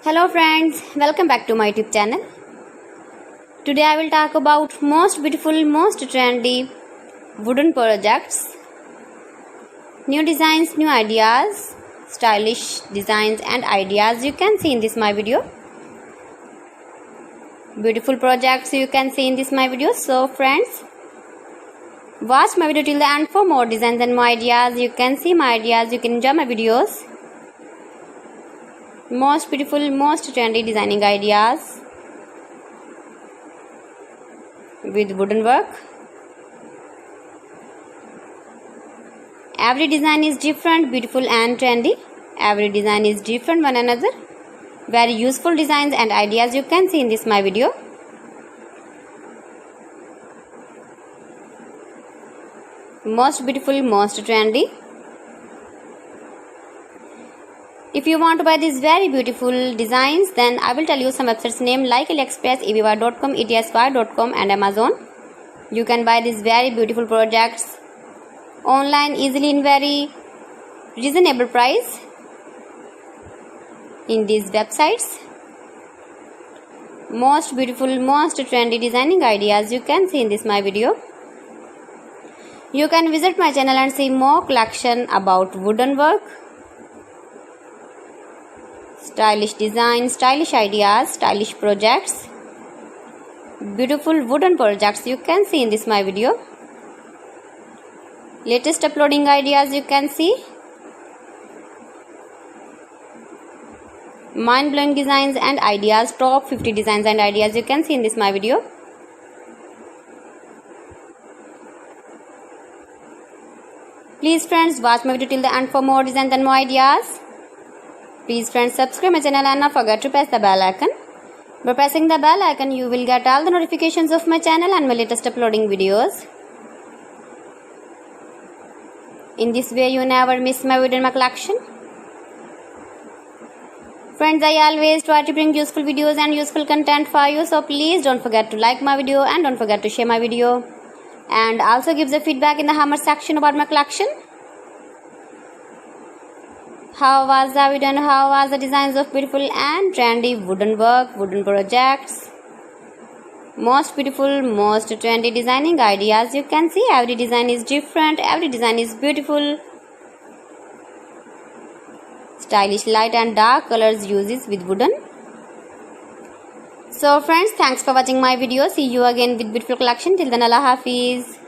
Hello friends, welcome back to my YouTube channel. Today I will talk about most beautiful, most trendy wooden projects, new designs, new ideas, stylish designs and ideas you can see in this my video. Beautiful projects you can see in this my video. So friends, watch my video till the end for more designs and more ideas. You can see my ideas, you can enjoy my videos. Most beautiful, most trendy designing ideas with wooden work. Every design is different, beautiful and trendy. Every design is different one another. Very useful designs and ideas you can see in this my video. Most beautiful, most trendy. If you want to buy these very beautiful designs, then I will tell you some websites name like AliExpress, eBay.com, etsy.com and Amazon. You can buy these very beautiful projects online easily in very reasonable price in these websites. Most beautiful, most trendy designing ideas you can see in this my video. You can visit my channel and see more collection about wooden work, stylish design, stylish ideas, stylish projects, beautiful wooden projects you can see in this my video. Latest uploading ideas you can see. Mind-blowing designs and ideas, top 50 designs and ideas you can see in this my video. Please friends, watch my video till the end for more designs and more ideas. Please friends, subscribe my channel and not forget to press the bell icon. By pressing the bell icon, you will get all the notifications of my channel and my latest uploading videos. In this way, you never miss my video in my collection. Friends, I always try to bring useful videos and useful content for you. So please don't forget to like my video and don't forget to share my video. And also give the feedback in the comment section about my collection. How was the video and how was the designs of beautiful and trendy wooden work, wooden projects? Most beautiful, most trendy designing ideas you can see. Every design is different, every design is beautiful. Stylish light and dark colors uses with wooden. So friends, thanks for watching my video. See you again with beautiful collection. Till then, Allah Hafiz.